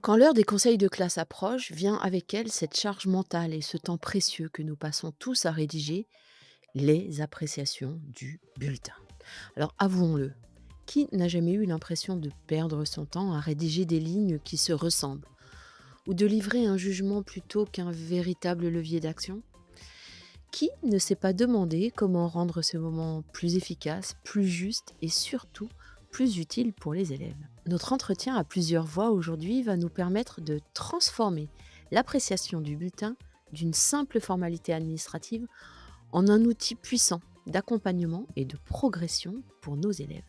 Quand l'heure des conseils de classe approche, vient avec elle cette charge mentale et ce temps précieux que nous passons tous à rédiger, les appréciations du bulletin. Alors avouons-le, qui n'a jamais eu l'impression de perdre son temps à rédiger des lignes qui se ressemblent ou de livrer un jugement plutôt qu'un véritable levier d'action? Qui ne s'est pas demandé comment rendre ce moment plus efficace, plus juste et surtout plus utile pour les élèves? Notre entretien à plusieurs voix aujourd'hui va nous permettre de transformer l'appréciation du bulletin d'une simple formalité administrative en un outil puissant d'accompagnement et de progression pour nos élèves.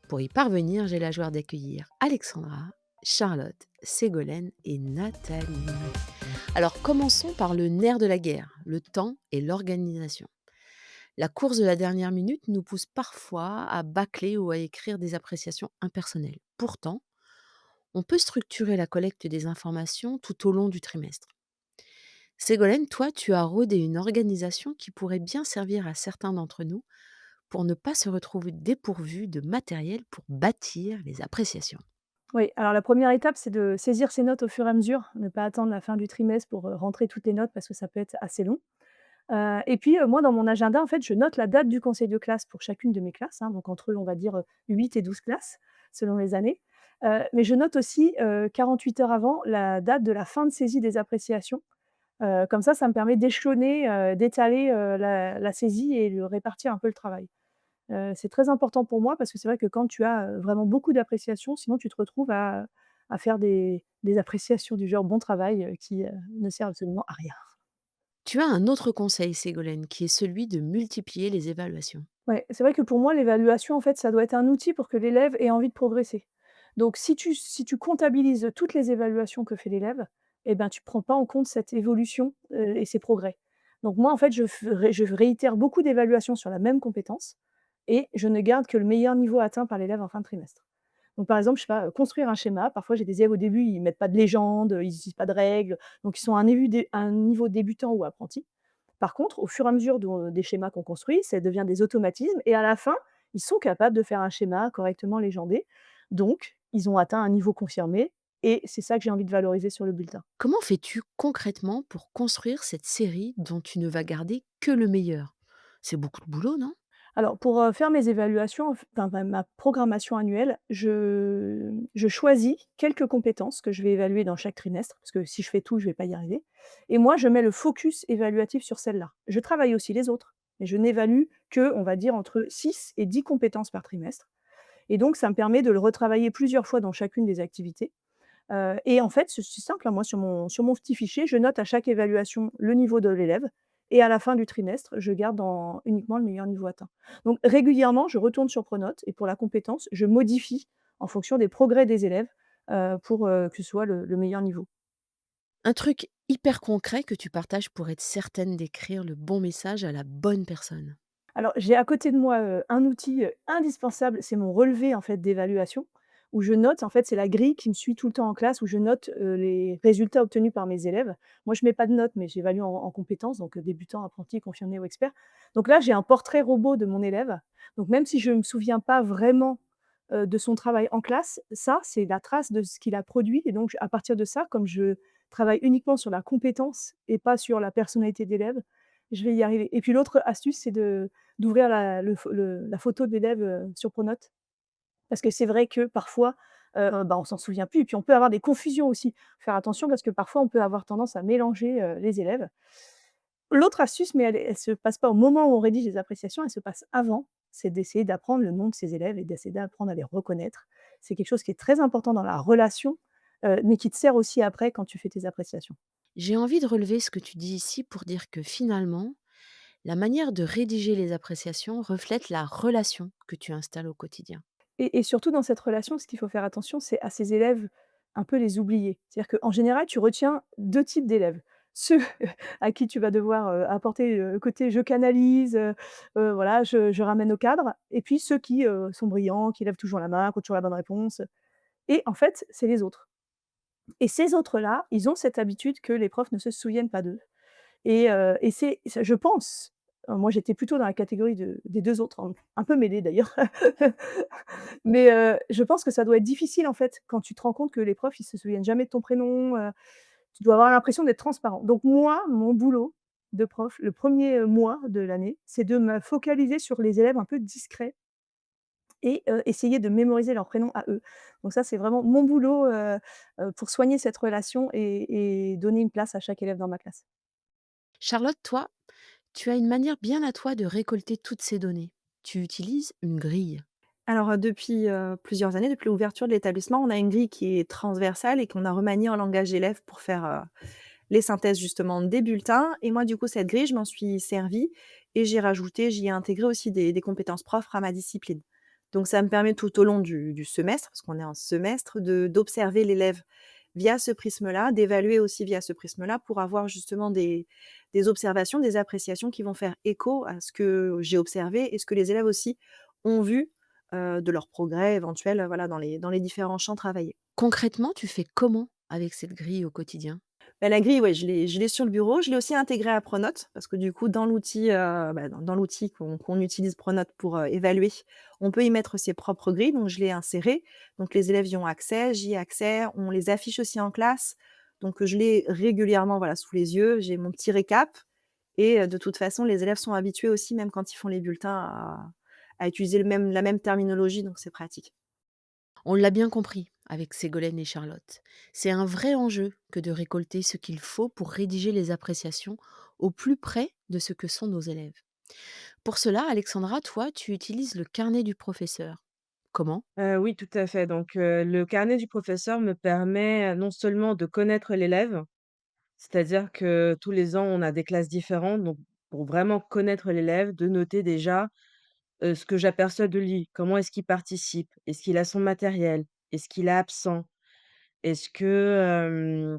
Pour y parvenir, j'ai la joie d'accueillir Alexandra, Charlotte, Ségolène et Nathalie. Alors commençons par le nerf de la guerre, le temps et l'organisation. La course de la dernière minute nous pousse parfois à bâcler ou à écrire des appréciations impersonnelles. Pourtant, on peut structurer la collecte des informations tout au long du trimestre. Ségolène, toi, tu as rodé une organisation qui pourrait bien servir à certains d'entre nous pour ne pas se retrouver dépourvus de matériel pour bâtir les appréciations. Oui, alors la première étape, c'est de saisir ses notes au fur et à mesure, ne pas attendre la fin du trimestre pour, rentrer toutes les notes parce que ça peut être assez long. Et puis, moi dans mon agenda, en fait, je note la date du conseil de classe pour chacune de mes classes, hein, donc entre, on va dire, 8 et 12 classes selon les années. Mais je note aussi, 48 heures avant la date de la fin de saisie des appréciations. Comme ça me permet d'échelonner, d'étaler, la saisie et de répartir un peu le travail. C'est très important pour moi parce que c'est vrai que quand tu as, vraiment beaucoup d'appréciations, sinon tu te retrouves à faire des appréciations du genre «bon travail», qui, ne servent absolument à rien. Tu as un autre conseil, Ségolène, qui est celui de multiplier les évaluations. Ouais, c'est vrai que pour moi l'évaluation en fait ça doit être un outil pour que l'élève ait envie de progresser. Donc si tu comptabilises toutes les évaluations que fait l'élève, et ben, tu prends pas en compte cette évolution, et ses progrès. Donc moi en fait je réitère beaucoup d'évaluations sur la même compétence et je ne garde que le meilleur niveau atteint par l'élève en fin de trimestre. Donc par exemple, je sais pas, construire un schéma, parfois j'ai des élèves au début, ils mettent pas de légende, ils utilisent pas de règles, donc ils sont à un niveau débutant ou apprenti. Par contre, au fur et à mesure des schémas qu'on construit, ça devient des automatismes et à la fin, ils sont capables de faire un schéma correctement légendé. Donc, ils ont atteint un niveau confirmé et c'est ça que j'ai envie de valoriser sur le bulletin. Comment fais-tu concrètement pour construire cette série dont tu ne vas garder que le meilleur? C'est beaucoup de boulot, non? Alors pour, faire mes évaluations, enfin ma programmation annuelle, je choisis quelques compétences que je vais évaluer dans chaque trimestre, parce que si je fais tout, je vais pas y arriver et moi, je mets le focus évaluatif sur celles-là. Je travaille aussi les autres, mais je n'évalue que, on va dire, entre 6 et 10 compétences par trimestre et donc ça me permet de le retravailler plusieurs fois dans chacune des activités. Et en fait, c'est simple, hein, moi sur mon petit fichier, je note à chaque évaluation le niveau de l'élève et à la fin du trimestre, je garde uniquement le meilleur niveau atteint. Donc régulièrement, je retourne sur Pronote et pour la compétence, je modifie en fonction des progrès des élèves, pour, que ce soit le meilleur niveau. Un truc hyper concret que tu partages pour être certaine d'écrire le bon message à la bonne personne. Alors, j'ai à côté de moi, un outil, indispensable, c'est mon relevé, en fait, d'évaluation où je note, en fait, c'est la grille qui me suit tout le temps en classe où je note, les résultats obtenus par mes élèves. Moi, je mets pas de notes, mais j'évalue en compétences, donc débutant, apprenti, confirmé ou expert. Donc là, j'ai un portrait robot de mon élève. Donc même si je ne me souviens pas vraiment, de son travail en classe, ça, c'est la trace de ce qu'il a produit et donc à partir de ça, comme je travaille uniquement sur la compétence et pas sur la personnalité d'élève, je vais y arriver et puis l'autre astuce, c'est d'ouvrir la photo de l'élève, sur Pronote. Parce que c'est vrai que parfois, bah, on s'en souvient plus et puis on peut avoir des confusions aussi. Faire attention parce que parfois on peut avoir tendance à mélanger, les élèves. L'autre astuce, mais elle se passe pas au moment où on rédige les appréciations, elle se passe avant, c'est d'essayer d'apprendre le nom de ses élèves et d'essayer d'apprendre à les reconnaître. C'est quelque chose qui est très important dans la relation, mais qui te sert aussi après quand tu fais tes appréciations. J'ai envie de relever ce que tu dis ici pour dire que finalement, la manière de rédiger les appréciations reflète la relation que tu installes au quotidien. Et surtout dans cette relation, ce qu'il faut faire attention, c'est à ces élèves un peu les oublier. C'est-à-dire qu'en général, tu retiens 2 types d'élèves. Ceux à qui tu vas devoir, apporter le côté je canalise, voilà, je ramène au cadre et puis ceux qui, sont brillants, qui lèvent toujours la main, qui ont toujours la bonne réponse et en fait, c'est les autres et ces autres-là, ils ont cette habitude que les profs ne se souviennent pas d'eux et c'est je pense, Moi, j'étais plutôt dans la catégorie des 2 autres, un peu mêlée d'ailleurs. Mais je pense que ça doit être difficile, en fait, quand tu te rends compte que les profs, ils se souviennent jamais de ton prénom, tu dois avoir l'impression d'être transparent. Donc moi, mon boulot de prof, le premier er mois de l'année, c'est de me focaliser sur les élèves un peu discrets et essayer de mémoriser leurs prénoms à eux. Donc ça, c'est vraiment mon boulot, pour soigner cette relation et donner une place à chaque élève dans ma classe. Charlotte, toi, tu as une manière bien à toi de récolter toutes ces données. Tu utilises une grille. Alors, depuis, plusieurs années, depuis l'ouverture de l'établissement, on a une grille qui est transversale et qu'on a remaniée en langage élève pour faire, les synthèses justement des bulletins et moi, du coup, cette grille, je m'en suis servie et j'y ai intégré aussi des compétences propres à ma discipline. Donc ça me permet tout au long du semestre, parce qu'on est en semestre, d'observer l'élève via ce prisme-là, d'évaluer aussi via ce prisme-là pour avoir justement des observations, des appréciations qui vont faire écho à ce que j'ai observé et ce que les élèves aussi ont vu, de leur progrès éventuel, voilà, dans les différents champs travaillés. Concrètement, tu fais comment avec cette grille au quotidien? Bah, la grille, ouais, je l'ai sur le bureau. Je l'ai aussi intégrée à Pronote parce que du coup, dans l'outil, dans l'outil qu'on utilise Pronote pour, évaluer, on peut y mettre ses propres grilles, donc je l'ai insérée. Donc les élèves y ont accès, j'y ai accès. On les affiche aussi en classe, donc je l'ai régulièrement, voilà, sous les yeux. J'ai mon petit récap et de toute façon, les élèves sont habitués aussi, même quand ils font les bulletins, à utiliser la même terminologie, donc c'est pratique. On l'a bien compris avec Ségolène et Charlotte. C'est un vrai enjeu que de récolter ce qu'il faut pour rédiger les appréciations au plus près de ce que sont nos élèves. Pour cela, Alexandra, toi, tu utilises le carnet du professeur. Comment? Oui, tout à fait. Donc, le carnet du professeur me permet, non seulement de connaître l'élève, c'est-à-dire que tous les ans, on a des classes différentes, donc pour vraiment connaître l'élève, de noter déjà, ce que j'aperçois de lui. Comment est-ce qu'il participe? Est-ce qu'il a son matériel? Est-ce qu'il est absent? Est-ce que,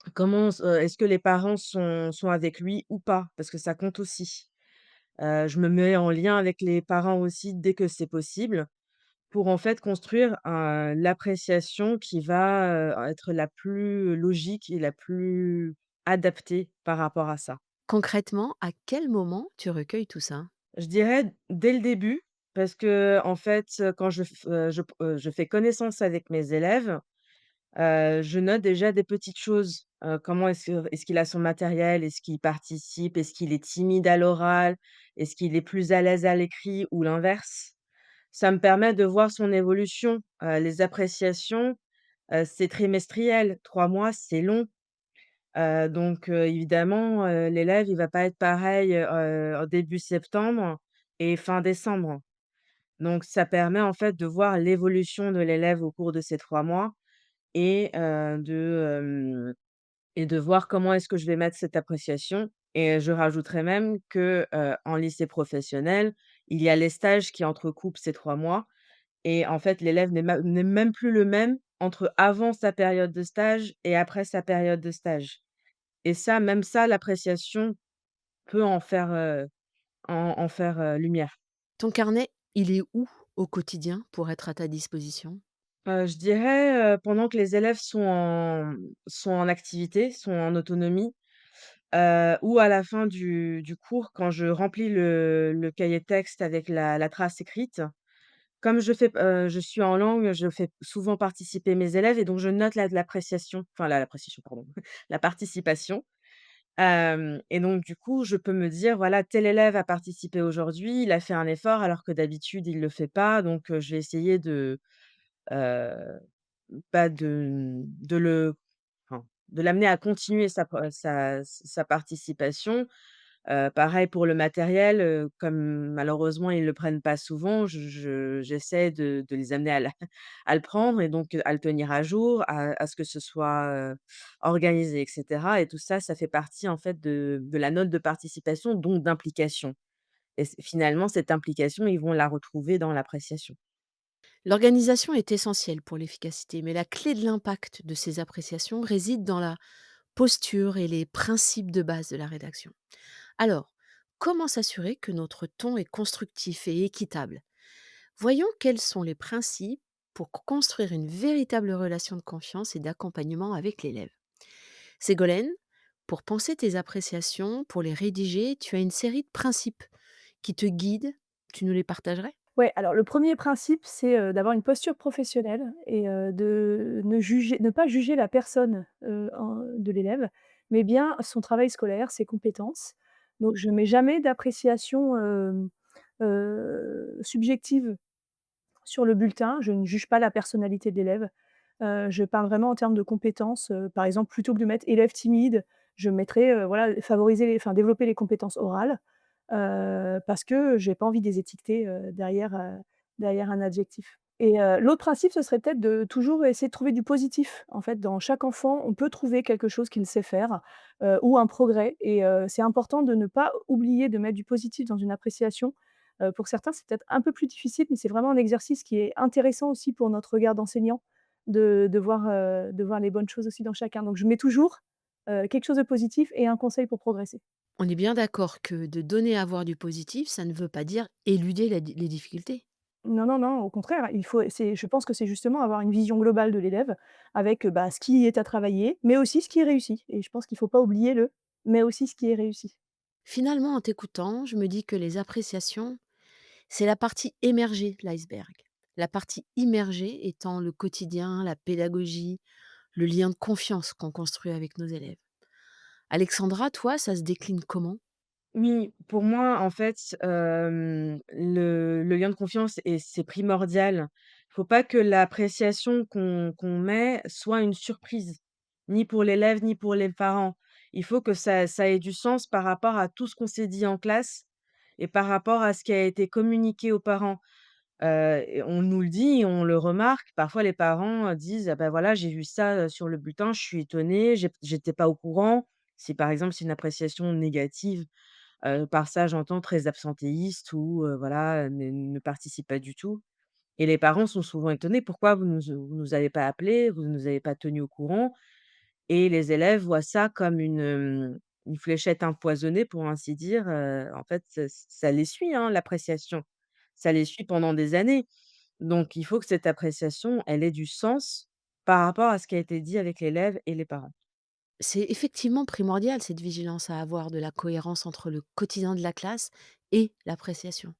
est-ce que les parents sont avec lui ou pas? Parce que ça compte aussi. Je me mets en lien avec les parents aussi dès que c'est possible. Pour en fait construire l'appréciation qui va, être la plus logique et la plus adaptée par rapport à ça. Concrètement, à quel moment tu recueilles tout ça? Je dirais dès le début, parce que en fait, quand je fais connaissance avec mes élèves, je note déjà des petites choses. Comment est-ce qu'il a son matériel? Est-ce qu'il participe? Est-ce qu'il est timide à l'oral? Est-ce qu'il est plus à l'aise à l'écrit ou l'inverse? Ça me permet de voir son évolution. Les appréciations, c'est trimestriel. 3 mois, c'est long. Donc évidemment, l'élève, il va pas être pareil, en début septembre et fin décembre. Donc ça permet en fait de voir l'évolution de l'élève au cours de ces 3 mois et de voir comment est-ce que je vais mettre cette appréciation et je rajouterais même que, en lycée professionnel, il y a les stages qui entrecoupent ces 3 mois et en fait, l'élève n'est même plus le même entre avant sa période de stage et après sa période de stage et ça, même ça, l'appréciation peut en faire, lumière. Ton carnet, il est où au quotidien pour être à ta disposition? Je dirais, pendant que les élèves sont en activité, sont en autonomie, ou à la fin du cours quand je remplis le cahier de texte avec la trace écrite. Comme je suis en langue, je fais souvent participer mes élèves et donc je note l'appréciation, enfin l'appréciation, pardon, la participation. Hem Et donc du coup, je peux me dire: «Voilà, tel élève a participé aujourd'hui, il a fait un effort alors que d'habitude il le fait pas, donc je vais essayer heu, de le enfin, de l'amener à continuer sa participation». Pareil pour le matériel, comme malheureusement ils le prennent pas souvent, j'essaie de les amener à le prendre et donc à le tenir à jour, à ce que ce soit, organisé et cetera et tout ça, ça fait partie en fait de la note de participation, donc d'implication et finalement cette implication, ils vont la retrouver dans l'appréciation. L'organisation est essentielle pour l'efficacité, mais la clé de l'impact de ces appréciations réside dans la posture et les principes de base de la rédaction. Alors, comment s'assurer que notre ton est constructif et équitable? Voyons quels sont les principes pour construire une véritable relation de confiance et d'accompagnement avec l'élève. Ségolène, pour penser tes appréciations, pour les rédiger, tu as une série de principes qui te guident? Tu nous les partagerais? Ouais, alors le premier principe, c'est, d'avoir une posture professionnelle et de ne pas juger la personne, de l'élève, mais bien son travail scolaire, ses compétences. Donc je mets jamais d'appréciation, subjective sur le bulletin. Je ne juge pas la personnalité de l'élève. Je parle vraiment en termes de compétences, par exemple, plutôt que de mettre élève timide, je mettrais, voilà, développer les compétences orales, parce que j'ai pas envie de les étiqueter, derrière un adjectif. Et l'autre principe, ce serait peut-être de toujours essayer de trouver du positif. En fait, dans chaque enfant, on peut trouver quelque chose qu'il sait faire, ou un progrès, et c'est important de ne pas oublier de mettre du positif dans une appréciation. Pour certains, c'est peut-être un peu plus difficile, mais c'est vraiment un exercice qui est intéressant aussi pour notre regard d'enseignant, de voir les bonnes choses aussi dans chacun. Donc je mets toujours, quelque chose de positif et un conseil pour progresser. On est bien d'accord que de donner à voir du positif, ça ne veut pas dire éluder les difficultés. Non, non, non, au contraire, je pense que c'est justement avoir une vision globale de l'élève avec, bah, ce qui est à travailler, mais aussi ce qui est réussi, et je pense qu'il ne faut pas oublier mais aussi ce qui est réussi. Finalement, en t'écoutant, je me dis que les appréciations, c'est la partie émergée de l'iceberg. La partie immergée étant le quotidien, la pédagogie, le lien de confiance qu'on construit avec nos élèves. Alexandra, toi, ça se décline comment? Oui, pour moi, en fait, le lien de confiance et c'est primordial. Faut pas que l'appréciation qu'on met soit une surprise, ni pour l'élève, ni pour les parents. Il faut que ça ait du sens par rapport à tout ce qu'on s'est dit en classe et par rapport à ce qui a été communiqué aux parents. Et on nous le dit, on le remarque. Parfois, les parents, disent: «Ah bah, voilà, j'ai vu ça, sur le bulletin, je suis étonné, j'étais pas au courant». Si, par exemple, c'est une appréciation négative, par ça, j'entends très absentéiste ou voilà, ne participe pas du tout et les parents sont souvent étonnés: «Pourquoi vous nous avez pas appelés? Vous nous avez pas tenus au courant?» Et les élèves voient ça comme une fléchette empoisonnée pour ainsi dire, en fait, ça les suit, hein, l'appréciation. Ça les suit pendant des années. Donc il faut que cette appréciation, elle ait du sens par rapport à ce qui a été dit avec l'élève et les parents. C'est effectivement primordial, cette vigilance à avoir de la cohérence entre le quotidien de la classe et l'appréciation.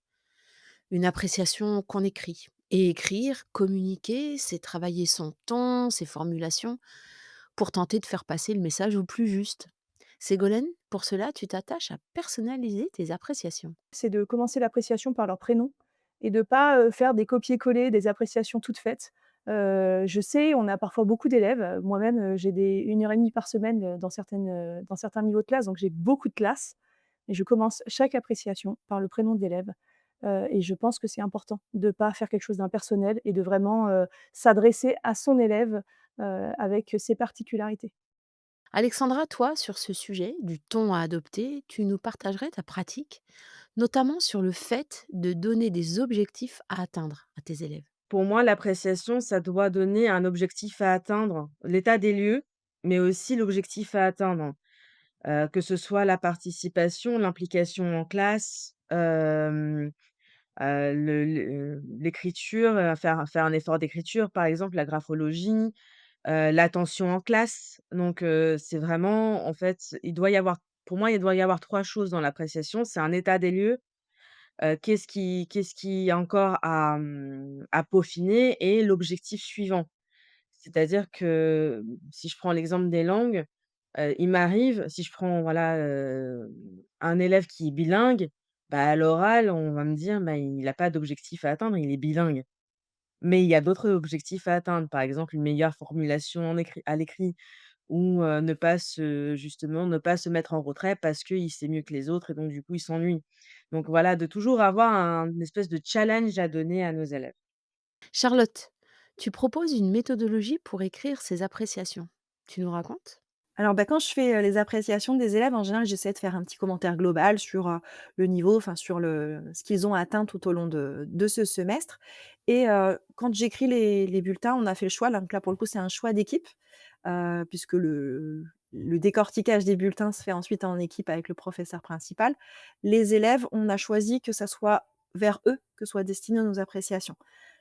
Une appréciation qu'on écrit. Et écrire, communiquer, c'est travailler son ton, ses formulations, pour tenter de faire passer le message au plus juste. Ségolène, pour cela, tu t'attaches à personnaliser tes appréciations. C'est de commencer l'appréciation par leur prénom et de pas, faire des copier-coller, des appréciations toutes faites. Je sais, on a parfois beaucoup d'élèves, moi-même, j'ai des 1 heure et demie par semaine, dans certains niveaux de classe, donc j'ai beaucoup de classes, et je commence chaque appréciation par le prénom de l'élève, et je pense que c'est important de pas faire quelque chose d'impersonnel et de vraiment, s'adresser à son élève, avec ses particularités. Alexandra, toi, sur ce sujet du ton à adopter, tu nous partagerais ta pratique, notamment sur le fait de donner des objectifs à atteindre à tes élèves. Pour moi, l'appréciation, ça doit donner un objectif à atteindre, l'état des lieux, mais aussi l'objectif à atteindre. Que ce soit la participation, l'implication en classe, l'écriture, faire un effort d'écriture, par exemple, la graphologie, l'attention en classe. Donc c'est vraiment en fait, il doit y avoir pour moi, il doit y avoir 3 choses dans l'appréciation. C'est un état des lieux, qu'est-ce qui est encore à peaufiner et l'objectif suivant. C'est-à-dire que, si je prends l'exemple des langues, il m'arrive, si je prends voilà, un élève qui est bilingue, bah, à l'oral, on va me dire: «Bah, il a pas d'objectif à atteindre, il est bilingue». Mais il y a d'autres objectifs à atteindre, par exemple une meilleure formulation en écrit à l'écrit ou ne pas se mettre en retrait parce qu'il sait mieux que les autres et donc du coup, il s'ennuie. Donc voilà, de toujours avoir une espèce de challenge à donner à nos élèves. Charlotte, tu proposes une méthodologie pour écrire ces appréciations. Tu nous racontes? Alors, bah, quand je fais, les appréciations des élèves, en général, j'essaie de faire un petit commentaire global sur, le niveau, enfin sur le ce qu'ils ont atteint tout au long de ce semestre et quand j'écris les bulletins, on a fait le choix, là, donc là, pour le coup, c'est un choix d'équipe, puisque le décortiquage des bulletins se fait ensuite en équipe avec le professeur principal. Les élèves, on a choisi que ça soit vers eux que soient destinées nos appréciations.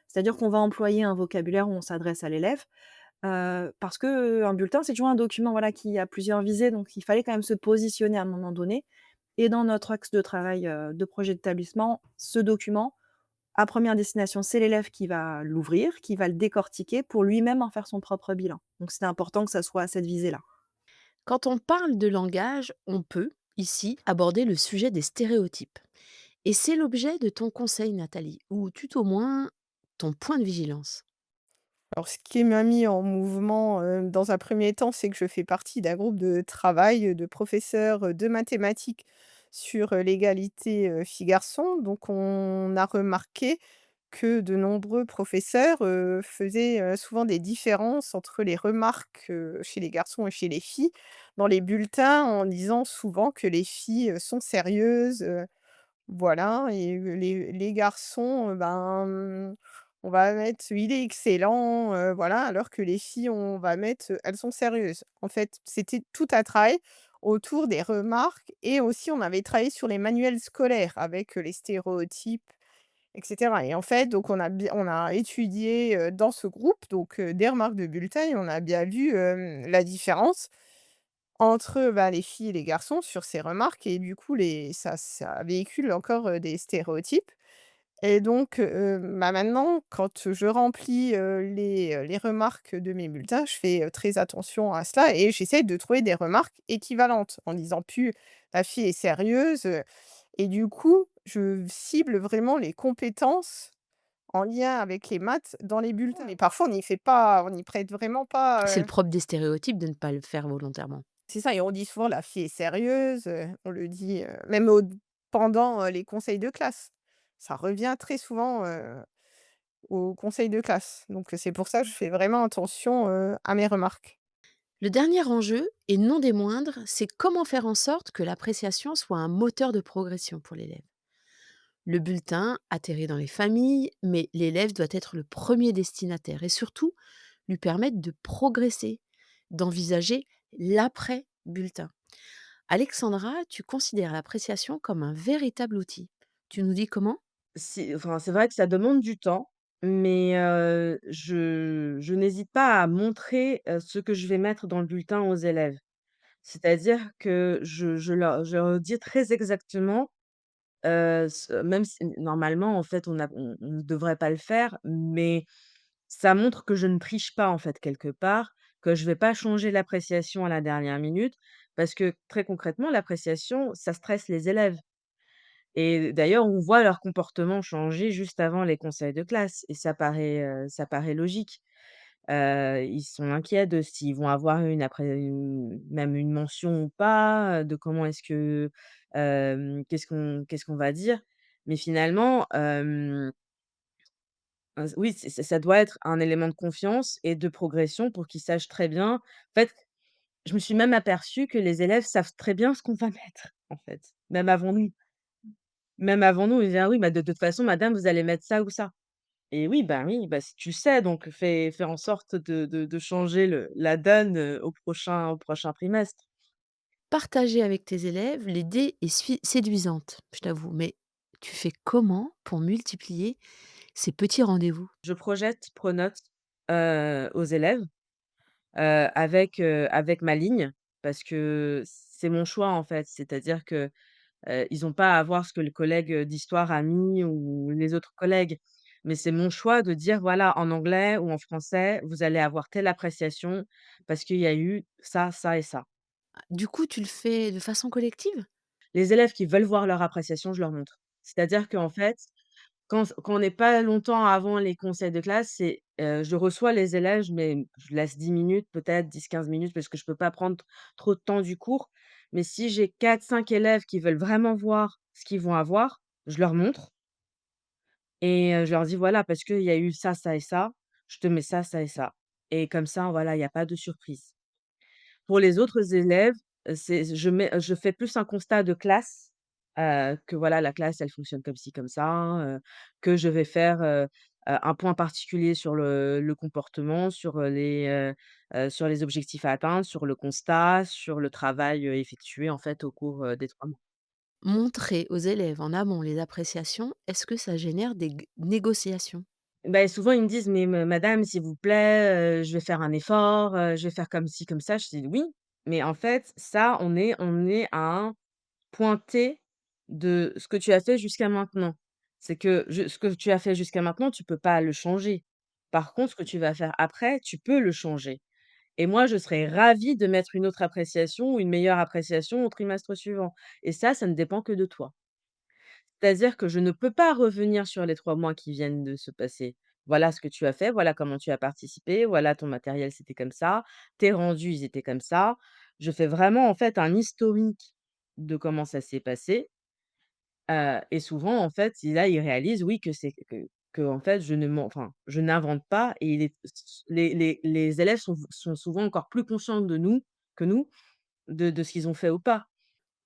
C'est-à-dire qu'on va employer un vocabulaire où on s'adresse à l'élève. Parce que, un bulletin, c'est toujours un document, voilà, qui a plusieurs visées, donc il fallait quand même se positionner à un moment donné et dans notre axe de travail, de projet d'établissement, ce document, à première destination, c'est l'élève qui va l'ouvrir, qui va le décortiquer pour lui-même en faire son propre bilan. Donc c'est important que ça soit à cette visée-là. Quand on parle de langage, on peut, ici, aborder le sujet des stéréotypes. Et c'est l'objet de ton conseil, Nathalie, ou tout au moins ton point de vigilance. Alors ce qui m'a mis en mouvement, dans un premier temps, c'est que je fais partie d'un groupe de travail, de professeurs, de mathématiques sur, l'égalité, filles-garçons. Donc on a remarqué que de nombreux professeurs, faisaient, souvent des différences entre les remarques, chez les garçons et chez les filles, dans les bulletins, en disant souvent que les filles, sont sérieuses, voilà. Et les garçons, on va mettre: «Il est excellent», voilà, alors que les filles, on va mettre: «Elles sont sérieuses». En fait, c'était tout un travail autour des remarques, et aussi on avait travaillé sur les manuels scolaires avec, les stéréotypes et cetera. Et en fait, donc on a étudié, dans ce groupe, donc des remarques de bulletins, et on a bien vu, la différence entre, les filles et les garçons sur ces remarques. Et du coup, ça véhicule encore, des stéréotypes. Et donc maintenant, quand je remplis, les remarques de mes bulletins, je fais, très attention à cela, et j'essaie de trouver des remarques équivalentes en disant plus: «La fille est sérieuse», et du coup, je cible vraiment les compétences en lien avec les maths dans les bulletins. Mais parfois on n'y prête vraiment pas, C'est le propre des stéréotypes de ne pas le faire volontairement. c'est ça. Et on dit souvent: «La fille est sérieuse», on le dit, même au pendant, les conseils de classe. Ça revient très souvent, au conseil de classe. Donc c'est pour ça que je fais vraiment attention, à mes remarques. Le dernier enjeu, et non des moindres, c'est comment faire en sorte que l'appréciation soit un moteur de progression pour l'élève. Le bulletin atterrit dans les familles, mais l'élève doit être le premier destinataire et surtout lui permettre de progresser, d'envisager l'après-bulletin. Alexandra, tu considères l'appréciation comme un véritable outil. Tu nous dis comment? C'est vrai que ça demande du temps, mais je n'hésite pas à montrer, ce que je vais mettre dans le bulletin aux élèves. C'est-à-dire que je leur dis très exactement, même si normalement, en fait, on ne devrait pas le faire, mais ça montre que je ne triche pas, en fait, quelque part, que je vais pas changer l'appréciation à la dernière minute. Parce que très concrètement, l'appréciation, ça stresse les élèves. Et d'ailleurs, on voit leur comportement changer juste avant les conseils de classe et ça paraît logique. Ils sont inquiets de s'ils vont avoir même une mention ou pas, de comment est-ce que, qu'est-ce qu'on va dire? Mais finalement, oui, ça doit être un élément de confiance et de progression pour qu'ils sachent très bien. En fait, je me suis même aperçue que les élèves savent très bien ce qu'on va mettre, en fait, même avant nous. Même avant nous, ils disaient: «Ah oui, bah, de toute façon madame, vous allez mettre ça ou ça». Et oui, bah, si tu sais, donc fais en sorte de changer la donne, au prochain trimestre. Partager avec tes élèves, l'idée est séduisante, je t'avoue, mais tu fais comment pour multiplier ces petits rendez-vous? Je projette Pronote, aux élèves, avec ma ligne parce que c'est mon choix, en fait. C'est-à-dire que, ils ont pas à voir ce que le collègue, d'histoire a mis ou les autres collègues. Mais c'est mon choix de dire: «Voilà, en anglais ou en français, vous allez avoir telle appréciation parce qu'il y a eu ça, ça et ça». Du coup, tu le fais de façon collective? Les élèves qui veulent voir leur appréciation, je leur montre. C'est-à-dire qu'en fait, quand on n'est pas longtemps avant les conseils de classe, je reçois les élèves, je laisse 10 minutes, peut-être 10-15 minutes parce que je peux pas prendre trop de temps du cours. Mais si j'ai 4-5 élèves qui veulent vraiment voir ce qu'ils vont avoir, je leur montre et je leur dis: «Voilà, parce qu'il y a eu ça, ça et ça, je te mets ça, ça et ça» et comme ça, voilà, il y a pas de surprise. Pour les autres élèves, je fais plus un constat de classe, que voilà, la classe, elle fonctionne comme ci, comme ça, que je vais faire, un point particulier sur le comportement, sur les objectifs à atteindre, sur le constat, sur le travail, effectué, en fait, au cours, des 3 mois. Montrer aux élèves en amont les appréciations, est-ce que ça génère des négociations? Beh, souvent, ils me disent: «Mais madame, s'il vous plaît, je vais faire un effort, je vais faire comme ci, comme ça». Je dis: «Oui, mais en fait, ça, on est à un pointer de ce que tu as fait jusqu'à maintenant. C'est que ce que tu as fait jusqu'à maintenant, tu peux pas le changer. Par contre, ce que tu vas faire après, tu peux le changer. Et moi, je serais ravie de mettre une autre appréciation ou une meilleure appréciation au trimestre suivant. Et ça ne dépend que de toi. C'est-à-dire que je ne peux pas revenir sur les 3 mois qui viennent de se passer. Voilà ce que tu as fait, voilà comment tu as participé, voilà ton matériel, c'était comme ça, tes rendus, ils étaient comme ça. Je fais vraiment, en fait, un historique de comment ça s'est passé, et souvent, en fait, là, ils réalisent, oui, que en fait, je n'invente pas et les élèves sont souvent encore plus conscients de nous que nous, de ce qu'ils ont fait ou pas.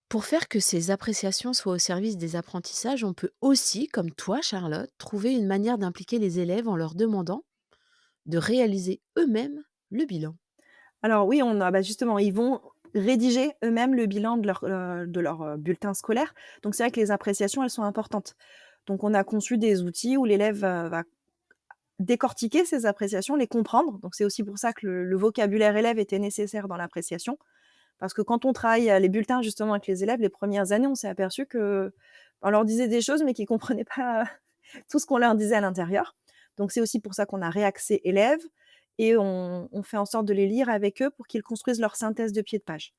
Pour faire que ces appréciations soient au service des apprentissages, on peut aussi, comme toi Charlotte, trouver une manière d'impliquer les élèves en leur demandant de réaliser eux-mêmes le bilan. Alors oui, on a bah, justement, ils vont rédiger eux-mêmes le bilan de leur bulletin scolaire. Donc c'est vrai que les appréciations, elles sont importantes. Donc on a conçu des outils où l'élève, va décortiquer ces appréciations, les comprendre. Donc c'est aussi pour ça que le vocabulaire élève était nécessaire dans l'appréciation. Parce que quand on travaille, les bulletins justement avec les élèves, les premières années, on s'est aperçu qu'on leur disait des choses, mais qu'ils comprenaient pas tout ce qu'on leur disait à l'intérieur. Donc c'est aussi pour ça qu'on a réaxé élèves et on fait en sorte de les lire avec eux pour qu'ils construisent leur synthèse de pied de page.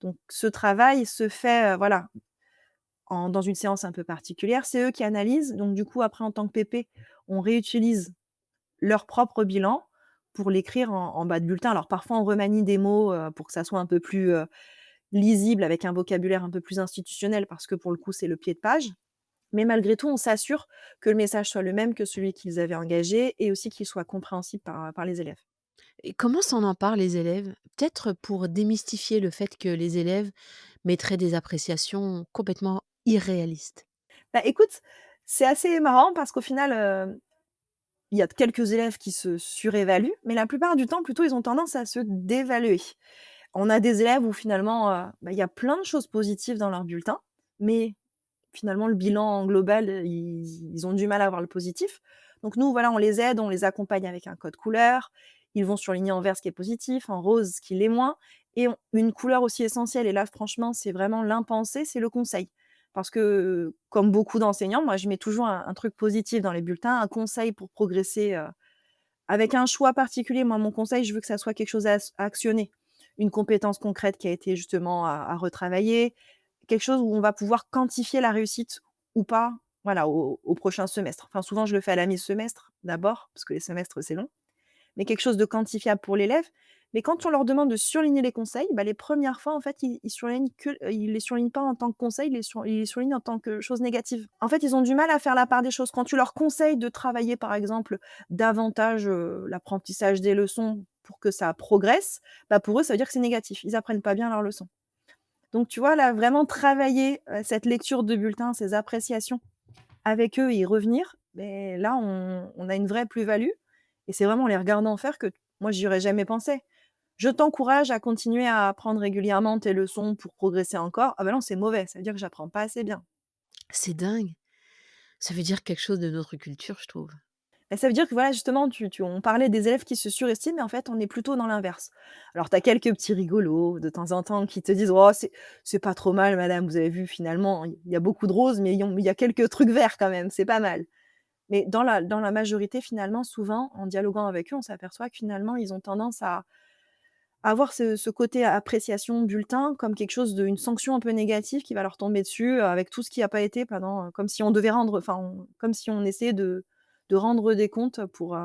Donc ce travail se fait, voilà, dans une séance un peu particulière. C'est eux qui analysent, donc du coup après en tant que PP, on réutilise leur propre bilan pour l'écrire en bas de bulletin. Alors parfois on remanie des mots, pour que ça soit un peu plus, lisible avec un vocabulaire un peu plus institutionnel parce que pour le coup c'est le pied de page. Mais malgré tout, on s'assure que le message soit le même que celui qu'ils avaient engagé et aussi qu'il soit compréhensible par les élèves. Et comment s'en emparent les élèves? Peut-être pour démystifier le fait que les élèves mettraient des appréciations complètement irréalistes. Bah, écoute, c'est assez marrant parce qu'au final, il y a quelques élèves qui se surévaluent, mais la plupart du temps, plutôt, ils ont tendance à se dévaluer. On a des élèves où finalement, bah, il y a plein de choses positives dans leur bulletin, mais finalement, le bilan global, ils ont du mal à voir le positif. Donc nous, voilà, on les aide, on les accompagne avec un code couleur. Ils vont surligner en vert ce qui est positif, en rose ce qui l'est moins et une couleur aussi essentielle et là, franchement, c'est vraiment l'impensé, c'est le conseil. Parce que, comme beaucoup d'enseignants, moi, je mets toujours un truc positif dans les bulletins, un conseil pour progresser, avec un choix particulier. Moi, mon conseil, je veux que ça soit quelque chose à actionner. Une compétence concrète qui a été justement à retravailler, quelque chose où on va pouvoir quantifier la réussite ou pas, voilà, au prochain semestre. Enfin, souvent, je le fais à la mi-semestre d'abord, parce que les semestres, c'est long, mais quelque chose de quantifiable pour l'élève. Mais quand on leur demande de surligner les conseils, bah, les premières fois, en fait, ils surlignent que ils les surlignent pas en tant que conseil, ils les surlignent en tant que chose négative. En fait, ils ont du mal à faire la part des choses. Quand tu leur conseilles de travailler, par exemple, davantage, l'apprentissage des leçons pour que ça progresse, bah, pour eux, ça veut dire que c'est négatif. Ils apprennent pas bien leurs leçons. Donc tu vois, là, vraiment travailler, cette lecture de bulletin, ces appréciations avec eux et y revenir, beh, là, on a une vraie plus-value et c'est vraiment en les regardant faire que moi, j'y aurais jamais pensé. Je t'encourage à continuer à apprendre régulièrement tes leçons pour progresser encore. Ah bah non, c'est mauvais, ça veut dire que j'apprends pas assez bien. C'est dingue. Ça veut dire quelque chose de notre culture, je trouve. Et ça veut dire que voilà, justement, on parlait des élèves qui se surestiment, mais en fait, on est plutôt dans l'inverse. Alors, tu as quelques petits rigolos de temps en temps qui te disent: «Oh, c'est pas trop mal madame, vous avez vu finalement, il y a beaucoup de roses, mais il y a quelques trucs verts quand même, c'est pas mal». Mais dans la majorité, finalement, souvent, en dialoguant avec eux, on s'aperçoit que finalement, ils ont tendance à avoir ce côté appréciation bulletin comme quelque chose une sanction un peu négative qui va leur tomber dessus, avec tout ce qui a pas été pendant, comme si on devait rendre enfin, comme si on essayait de rendre des comptes pour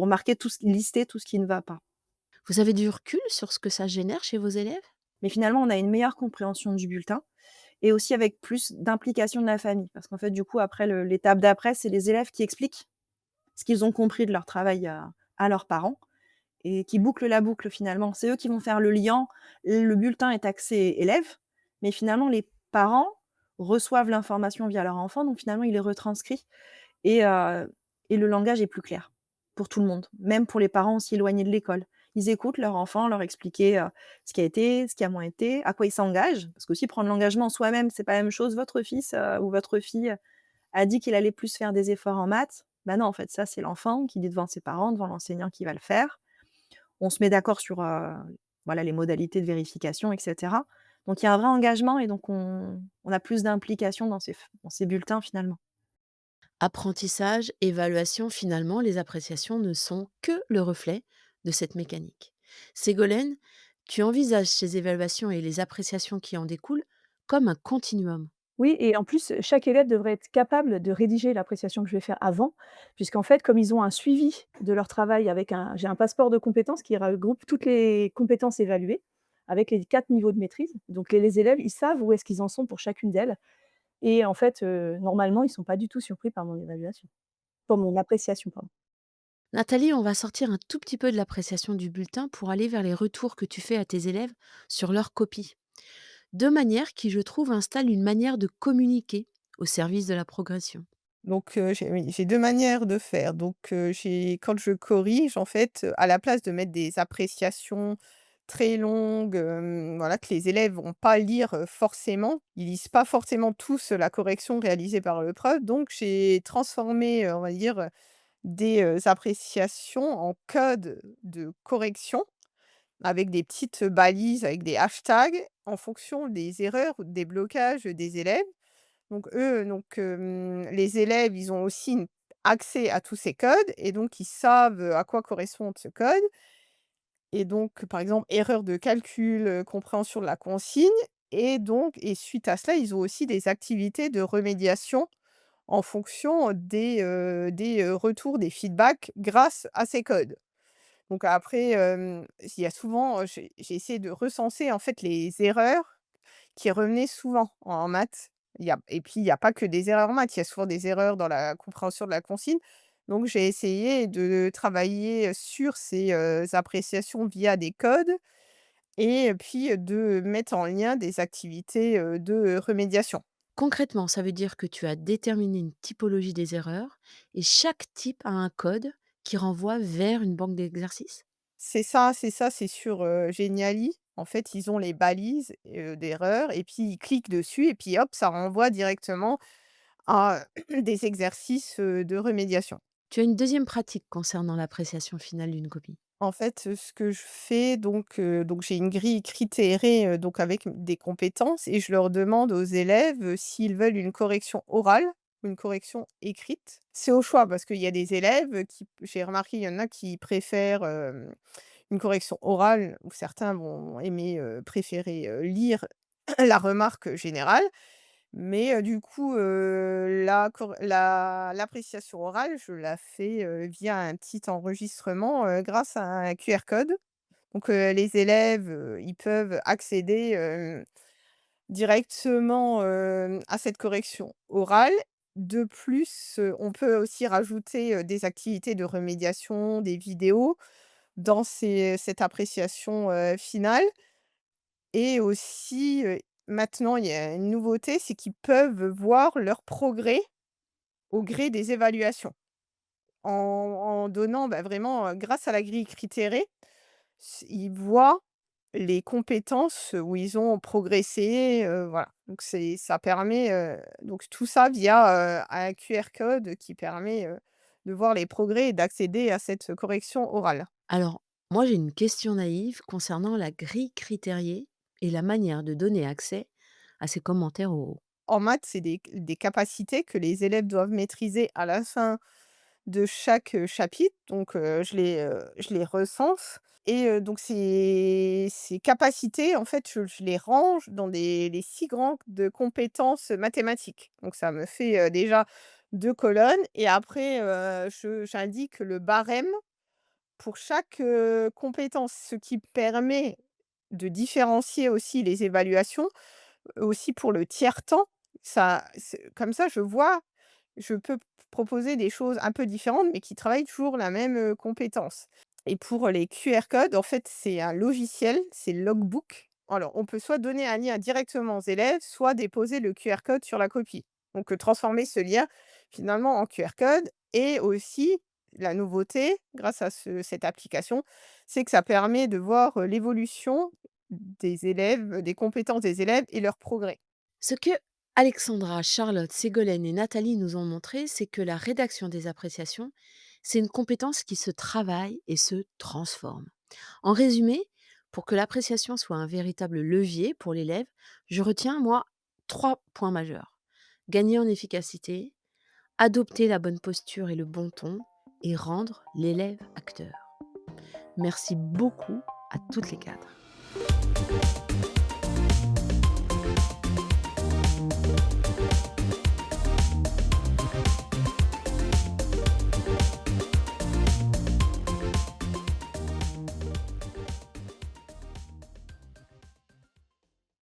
marquer tout ce lister tout ce qui ne va pas. Vous avez du recul sur ce que ça génère chez vos élèves? Mais finalement, on a une meilleure compréhension du bulletin et aussi avec plus d'implication de la famille. Parce qu'en fait, du coup, après l'étape d'après, c'est les élèves qui expliquent ce qu'ils ont compris de leur travail à leurs parents et qui bouclent la boucle finalement. C'est eux qui vont faire le lien. Le bulletin est axé élève, mais finalement les parents reçoivent l'information via leur enfant, donc finalement il est retranscrit et et le langage est plus clair pour tout le monde, même pour les parents aussi éloignés de l'école. Ils écoutent leur enfant leur expliquer, ce qui a été, ce qui a moins été, à quoi ils s'engagent, parce qu'aussi prendre l'engagement soi-même, c'est pas la même chose. Votre fils, ou votre fille a dit qu'il allait plus faire des efforts en maths. Bah non, en fait, ça, c'est l'enfant qui dit devant ses parents, devant l'enseignant qui va le faire. On se met d'accord sur, voilà, les modalités de vérification et cetera. Donc il y a un vrai engagement et donc on a plus d'implication dans ces bulletins finalement. Apprentissage, évaluation, finalement, les appréciations ne sont que le reflet de cette mécanique. Ségolène, tu envisages ces évaluations et les appréciations qui en découlent comme un continuum. Oui et en plus, chaque élève devrait être capable de rédiger l'appréciation que je vais faire avant, puisqu'en fait, comme ils ont un suivi de leur travail avec un j'ai un passeport de compétences qui regroupe toutes les compétences évaluées, avec les 4 niveaux de maîtrise. Donc les élèves, ils savent où est-ce qu'ils en sont pour chacune d'elles et en fait, normalement, ils sont pas du tout surpris par mon évaluation, par mon appréciation, pardon. Nathalie, on va sortir un tout petit peu de l'appréciation du bulletin pour aller vers les retours que tu fais à tes élèves sur leur copie. Deux manières qui, je trouve, installent une manière de communiquer au service de la progression. Donc j'ai 2 manières de faire. Donc j'ai quand je corrige, en fait, à la place de mettre des appréciations très longues, voilà, que les élèves vont pas lire, forcément. Ils lisent pas forcément tous, la correction réalisée par le prof. Donc j'ai transformé, on va dire, des, appréciations en code de correction avec des petites balises, avec des hashtags en fonction des erreurs ou des blocages des élèves. Donc eux, les élèves, ils ont aussi accès à tous ces codes et donc ils savent, à quoi correspond ce code et donc par exemple, erreur de calcul, compréhension de la consigne et suite à cela, ils ont aussi des activités de remédiation en fonction des retours, des feedbacks grâce à ces codes. Donc après, il y a souvent, j'ai essayé de recenser en fait les erreurs qui revenaient souvent en maths. Il y a pas que des erreurs en maths, il y a souvent des erreurs dans la compréhension de la consigne. Donc j'ai essayé de travailler sur ces, appréciations via des codes et puis de mettre en lien des activités, de remédiation. Concrètement, ça veut dire que tu as déterminé une typologie des erreurs et chaque type a un code qui renvoie vers une banque d'exercices. C'est ça, c'est sur, Geniali. En fait, ils ont les balises, d'erreurs et puis ils cliquent dessus et puis hop, ça renvoie directement à des exercices, de remédiation. Tu as une deuxième pratique concernant l'appréciation finale d'une copie. En fait, ce que je fais donc j'ai une grille critérée, donc avec des compétences et je leur demande aux élèves, s'ils veulent une correction orale ou une correction écrite. C'est au choix parce qu'il y a des élèves qui j'ai remarqué, il y en a qui préfèrent, une correction orale ou certains vont aimer, préférer, lire la remarque générale. Mais du coup, l'appréciation orale, je la fais, via un petit enregistrement, grâce à un QR code. Donc les élèves, ils peuvent accéder, directement, à cette correction orale. De plus, on peut aussi rajouter, des activités de remédiation, des vidéos dans cette appréciation, finale et aussi, maintenant il y a une nouveauté, c'est qu'ils peuvent voir leur progrès au gré des évaluations. En donnant, bah, vraiment, grâce à la grille critérée, ils voient les compétences où ils ont progressé, voilà. Donc ça permet, donc tout ça via, un QR code qui permet, de voir les progrès et d'accéder à cette correction orale. Alors, moi j'ai une question naïve concernant la grille critériée et la manière de donner accès à ces commentaires oraux. En maths, c'est des capacités que les élèves doivent maîtriser à la fin de chaque, chapitre. Donc je les recense et donc ces capacités, en fait, je les range dans les 6 grandes compétences mathématiques. Donc ça me fait, déjà 2 colonnes et après, j'indique le barème pour chaque, compétence, ce qui permet de différencier aussi les évaluations. Aussi pour le tiers-temps, ça c'est comme ça je vois, je peux proposer des choses un peu différentes, mais qui travaillent toujours la même, compétence. Et pour les QR codes, en fait, c'est un logiciel, c'est Logbook. Alors, on peut soit donner un lien directement aux élèves, soit déposer le QR code sur la copie. Donc, transformer ce lien finalement en QR code et aussi la nouveauté grâce à cette application, c'est que ça permet de voir, l'évolution des élèves, des compétences des élèves et leur progrès. Ce que Alexandra, Charlotte, Ségolène et Nathalie nous ont montré, c'est que la rédaction des appréciations, c'est une compétence qui se travaille et se transforme. En résumé, Pour que l'appréciation soit un véritable levier pour l'élève, je retiens, moi, 3 points majeurs. Gagner en efficacité, adopter la bonne posture et le bon ton, et rendre l'élève acteur. Merci beaucoup à toutes les cadres.